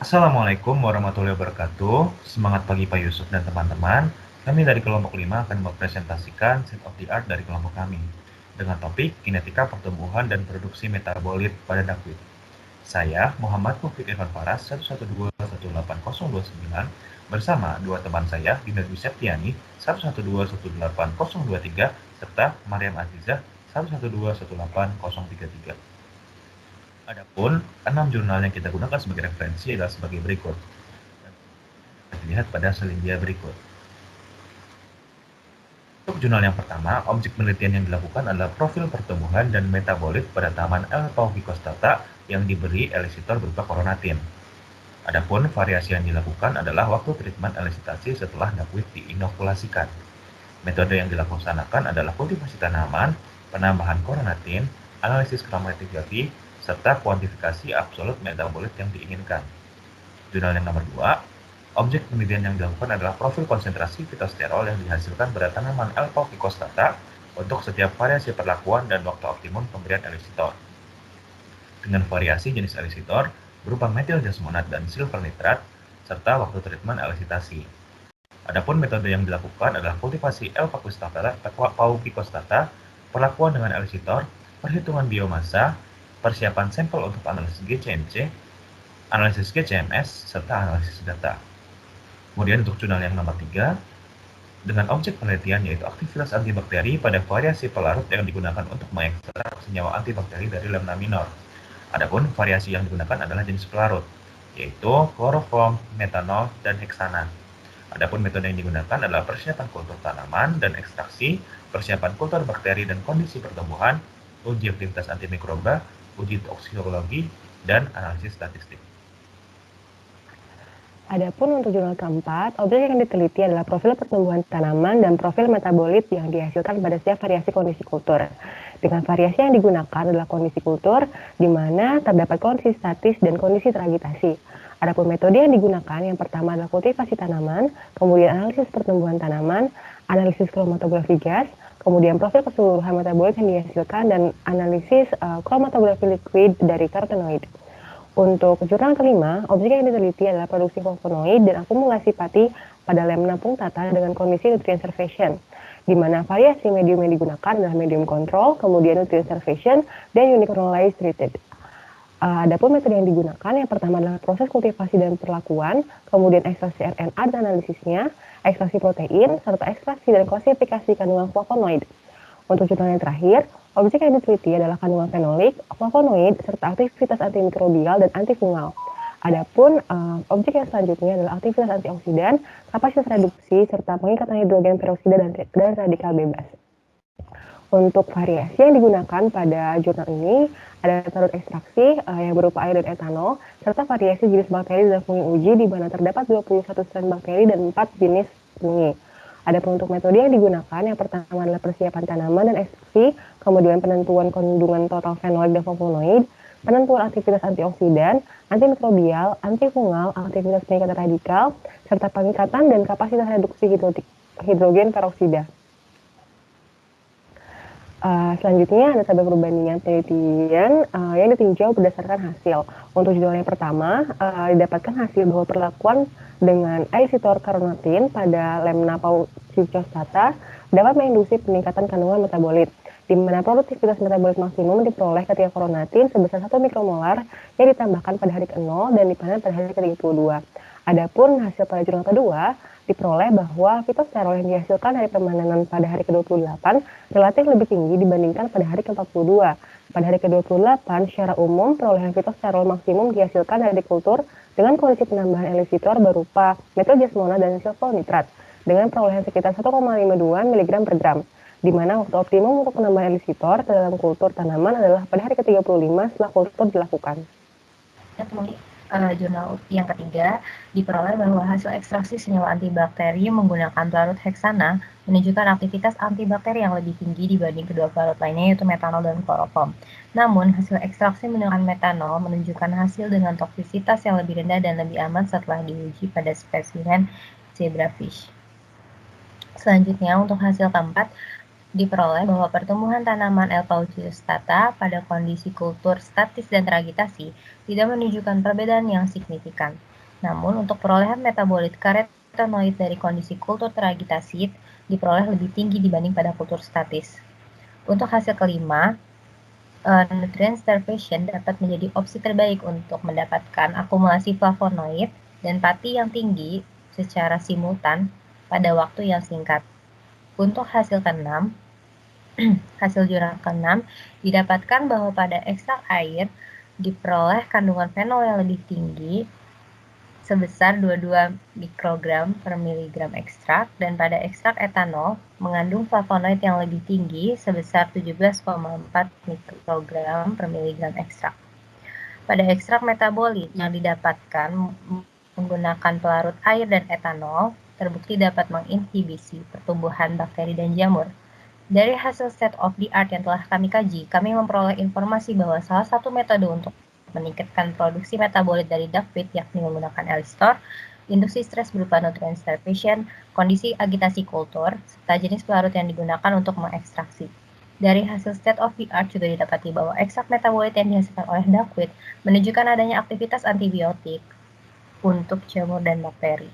Assalamualaikum warahmatullahi wabarakatuh. Semangat pagi Pak Yusuf dan teman-teman. Kami dari kelompok 5 akan mempresentasikan state of the art dari kelompok kami dengan topik kinetika pertumbuhan dan produksi metabolit pada duckweed. Saya, Muhammad Mufid Irfan Faras, 112181029, bersama dua teman saya, Dina Dwi Septiani, 112181023, serta Mariam Azizah, 112181033. Adapun 6 jurnal yang kita gunakan sebagai referensi adalah sebagai berikut. Dilihat pada selindia berikut. Untuk jurnal yang pertama, objek penelitian yang dilakukan adalah profil pertumbuhan dan metabolit pada tanaman L. paucicostata yang diberi elisitor berupa koronatin. Adapun variasi yang dilakukan adalah waktu treatment elisitasi setelah duckweed diinokulasikan. Metode yang dilaksanakan adalah kultivasi tanaman, penambahan koronatin, analisis kromatografi, serta kuantifikasi absolut metabolit yang diinginkan. Jurnal yang nomor 2, objek penelitian yang dilakukan adalah profil konsentrasi fitosterol yang dihasilkan pada tanaman L. paucicostata untuk setiap variasi perlakuan dan waktu optimum pemberian elisitor. Dengan variasi jenis elisitor berupa metil jasmonat dan silver nitrat, serta waktu treatment elisitasi. Adapun metode yang dilakukan adalah kultivasi L. paucicostata, perlakuan dengan elisitor, perhitungan biomasa, persiapan sampel untuk analisis GCMC, analisis GCMS, serta analisis data. Kemudian untuk jurnal yang nomor 3, dengan objek penelitian yaitu aktivitas antibakteri pada variasi pelarut yang digunakan untuk mengekstrak senyawa antibakteri dari lemna minor. Adapun variasi yang digunakan adalah jenis pelarut, yaitu kloroform, metanol, dan heksana. Adapun metode yang digunakan adalah persiapan kultur tanaman dan ekstraksi, persiapan kultur bakteri dan kondisi pertumbuhan, uji aktivitas antimikroba, uji toksikologi, dan analisis statistik. Adapun untuk jurnal keempat, objek yang diteliti adalah profil pertumbuhan tanaman dan profil metabolit yang dihasilkan pada setiap variasi kondisi kultur. Dengan variasi yang digunakan adalah kondisi kultur, di mana terdapat kondisi statis dan kondisi teragitasi. Adapun metode yang digunakan, yang pertama adalah kultivasi tanaman, kemudian analisis pertumbuhan tanaman, analisis kromatografi gas, kemudian profil keseluruhan metabolit yang dihasilkan, dan analisis kromatografi liquid dari karotenoid. Untuk jurnal kelima, objek yang diteliti adalah produksi flavonoid dan akumulasi pati pada lemna punctata dengan kondisi nutrient starvation, di mana variasi medium yang digunakan adalah medium control, kemudian nutrient starvation, dan unicornalized treated. Adapun metode yang digunakan, yang pertama adalah proses kultivasi dan perlakuan, kemudian ekstraksi RNA dan analisisnya, ekstraksi protein, serta ekstraksi dan klasifikasi kandungan flavonoid. Untuk jurnal yang terakhir, objek yang diteliti adalah kandungan fenolik, flavonoid, serta aktivitas antimikrobial dan antifungal. Adapun objek yang selanjutnya adalah aktivitas antioksidan, kapasitas reduksi, serta pengikatan hidrogen peroksida dan radikal bebas. Untuk variasi yang digunakan pada jurnal ini ada metode ekstraksi yang berupa air dan etanol, serta variasi jenis bakteri dan fungi uji di mana terdapat 21 strain bakteri dan 4 jenis fungi. Adapun untuk metode yang digunakan, yang pertama adalah persiapan tanaman dan ekstraksi, kemudian penentuan kandungan total fenolik dan flavonoid, penentuan aktivitas antioksidan, antimikrobial, antifungal, aktivitas pengikatan radikal, serta pengikatan dan kapasitas reduksi hidrogen peroksida. Selanjutnya ada tabel perbandingan penelitian yang ditinjau berdasarkan hasil. Untuk jurnal yang pertama, didapatkan hasil bahwa perlakuan dengan elisitor karonatin pada lemna paucicostata dapat menginduksi peningkatan kandungan metabolit, di mana produktivitas metabolit maksimum diperoleh ketika koronatin sebesar 1 mikromolar yang ditambahkan pada hari ke-0 dan dipanen pada hari ke-32. Adapun hasil pada jurnal kedua diperoleh bahwa fitosterol yang dihasilkan dari pemanenan pada hari ke-28 relatif lebih tinggi dibandingkan pada hari ke-42. Pada hari ke-28, secara umum perolehan fitosterol maksimum dihasilkan dari kultur dengan kondisi penambahan elisitor berupa metil jasmonat dan silver nitrat dengan perolehan sekitar 1,52 mg per gram, di mana waktu optimum untuk penambahan elisitor dalam kultur tanaman adalah pada hari ke-35 setelah kultur dilakukan. Jurnal yang ketiga diperoleh bahwa hasil ekstraksi senyawa antibakteri menggunakan pelarut heksana menunjukkan aktivitas antibakteri yang lebih tinggi dibanding kedua pelarut lainnya yaitu metanol dan kloroform. Namun hasil ekstraksi menggunakan metanol menunjukkan hasil dengan toksisitas yang lebih rendah dan lebih aman setelah diuji pada spesimen zebrafish. Selanjutnya untuk hasil keempat diperoleh bahwa pertumbuhan tanaman L. paucicostata pada kondisi kultur statis dan teragitasi tidak menunjukkan perbedaan yang signifikan. Namun, untuk perolehan metabolit karotenoid dari kondisi kultur teragitasi diperoleh lebih tinggi dibanding pada kultur statis. Untuk hasil kelima, nutrient starvation dapat menjadi opsi terbaik untuk mendapatkan akumulasi flavonoid dan pati yang tinggi secara simultan pada waktu yang singkat. Untuk hasil keenam, hasil jurnal keenam didapatkan bahwa pada ekstrak air diperoleh kandungan fenol yang lebih tinggi sebesar 22 mikrogram per miligram ekstrak, dan pada ekstrak etanol mengandung flavonoid yang lebih tinggi sebesar 17,4 mikrogram per miligram ekstrak. Pada ekstrak metabolit yang didapatkan menggunakan pelarut air dan etanol, terbukti dapat menginhibisi pertumbuhan bakteri dan jamur. Dari hasil state of the art yang telah kami kaji, kami memperoleh informasi bahwa salah satu metode untuk meningkatkan produksi metabolit dari duckweed yakni menggunakan Elistor, induksi stres berupa nutrient starvation, kondisi agitasi kultur, serta jenis pelarut yang digunakan untuk mengekstraksi. Dari hasil state of the art juga didapati bahwa ekstrak metabolit yang dihasilkan oleh duckweed menunjukkan adanya aktivitas antibiotik untuk jamur dan bakteri.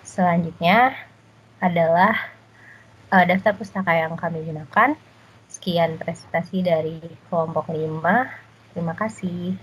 Selanjutnya adalah daftar pustaka yang kami gunakan. Sekian presentasi dari kelompok 5. Terima kasih.